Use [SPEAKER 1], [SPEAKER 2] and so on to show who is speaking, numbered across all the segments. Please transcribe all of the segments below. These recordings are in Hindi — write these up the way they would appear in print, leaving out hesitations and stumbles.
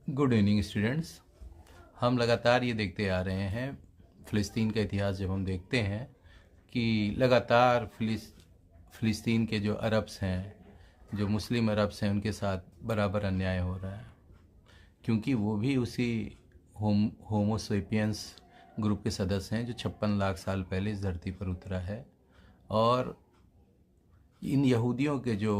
[SPEAKER 1] Good evening students. हम लगातार ये देखते आ रहे हैं, फ़िलिस्तीन का इतिहास जब हम देखते हैं कि लगातार फ़िलिस्तीन के जो अरब्स हैं, जो मुस्लिम अरब्स हैं, उनके साथ बराबर अन्याय हो रहा है, क्योंकि वो भी उसी होमो सेपियंस ग्रुप के सदस्य हैं जो 56 लाख साल पहले इस धरती पर उतरा है। और इन यहूदियों के जो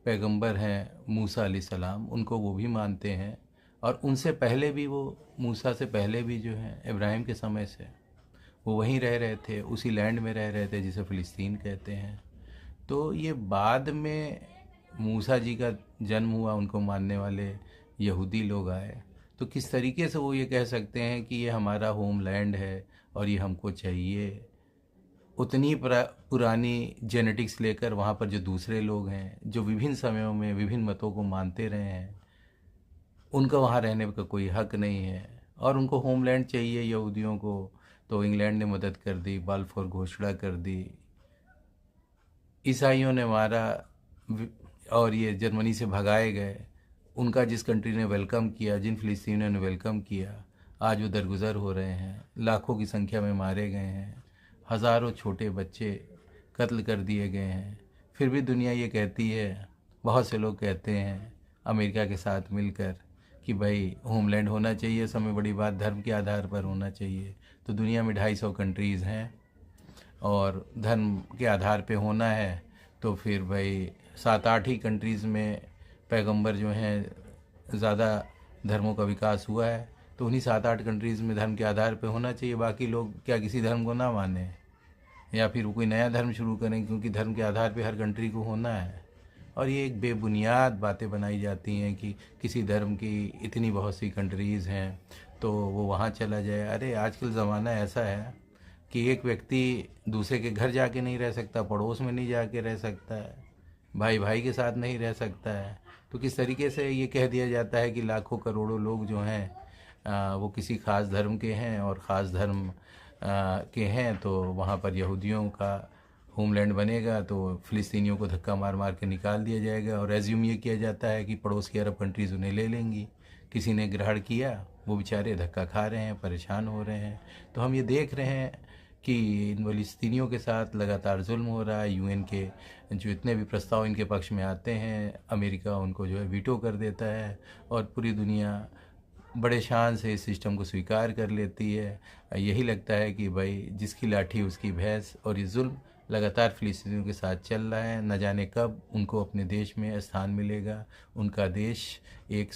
[SPEAKER 1] पैगंबर हैं मूसा अलैहिस्सलाम, उनको वो भी मानते हैं, और उनसे पहले भी, वो मूसा से पहले भी जो है इब्राहिम के समय से वो वहीं रह रहे थे, उसी लैंड में रह रहे थे जिसे फ़िलिस्तीन कहते हैं। तो ये बाद में मूसा जी का जन्म हुआ, उनको मानने वाले यहूदी लोग आए, तो किस तरीके से वो ये कह सकते हैं कि ये हमारा होम लैंड है और ये हमको चाहिए। उतनी पुरानी जेनेटिक्स लेकर वहाँ पर जो दूसरे लोग हैं, जो विभिन्न समयों में विभिन्न मतों को मानते रहे हैं, उनका वहाँ रहने का कोई हक नहीं है, और उनको होमलैंड चाहिए यहूदियों को। तो इंग्लैंड ने मदद कर दी, बाल्फोर घोषणा कर दी, ईसाइयों ने मारा, और ये जर्मनी से भगाए गए। उनका जिस कंट्री ने वेलकम किया, जिन फ़िलिस्तीनियों ने वेलकम किया, आज वो दरगुजर हो रहे हैं, लाखों की संख्या में मारे गए हैं, हज़ारों छोटे बच्चे कत्ल कर दिए गए हैं। फिर भी दुनिया ये कहती है, बहुत से लोग कहते हैं अमेरिका के साथ मिलकर कि भाई होमलैंड होना चाहिए, सबसे बड़ी बात धर्म के आधार पर होना चाहिए। तो दुनिया में 250 कंट्रीज़ हैं, और धर्म के आधार पे होना है तो फिर भाई 7-8 ही कंट्रीज़ में पैगंबर जो हैं, ज़्यादा धर्मों का विकास हुआ है, तो उन्हीं 7-8 कंट्रीज़ में धर्म के आधार पे होना चाहिए। बाकी लोग क्या किसी धर्म को ना माने, या फिर कोई नया धर्म शुरू करें क्योंकि धर्म के आधार पे हर कंट्री को होना है। और ये एक बेबुनियाद बातें बनाई जाती हैं कि किसी धर्म की इतनी बहुत सी कंट्रीज़ हैं तो वो वहाँ चला जाए। अरे आजकल ज़माना ऐसा है कि एक व्यक्ति दूसरे के घर जाके नहीं रह सकता, पड़ोस में नहीं जाके रह सकता है, भाई भाई के साथ नहीं रह सकता है। तो किस तरीके से ये कह दिया जाता है कि लाखों करोड़ों लोग जो हैं वो किसी ख़ास धर्म के हैं, और ख़ास धर्म के हैं, तो वहाँ पर यहूदियों का होमलैंड बनेगा, तो फ़िलिस्तीनियों को धक्का मार मार के निकाल दिया जाएगा, और एज्यूम ये किया जाता है कि पड़ोस की अरब कंट्रीज़ उन्हें ले लेंगी। किसी ने ग्रहण किया, वो बेचारे धक्का खा रहे हैं, परेशान हो रहे हैं। तो हम ये देख रहे हैं कि इन फ़िलिस्तीनियों के साथ लगातार जुल्म हो रहा है। यूएन के जो इतने भी प्रस्ताव इनके पक्ष में आते हैं, अमेरिका उनको जो है वीटो कर देता है, और पूरी दुनिया बड़े शान से इस सिस्टम को स्वीकार कर लेती है। यही लगता है कि भाई जिसकी लाठी उसकी भैंस, और ये जुल्म लगातार फ़िलिस्तीनियों के साथ चल रहा है। न जाने कब उनको अपने देश में स्थान मिलेगा। उनका देश एक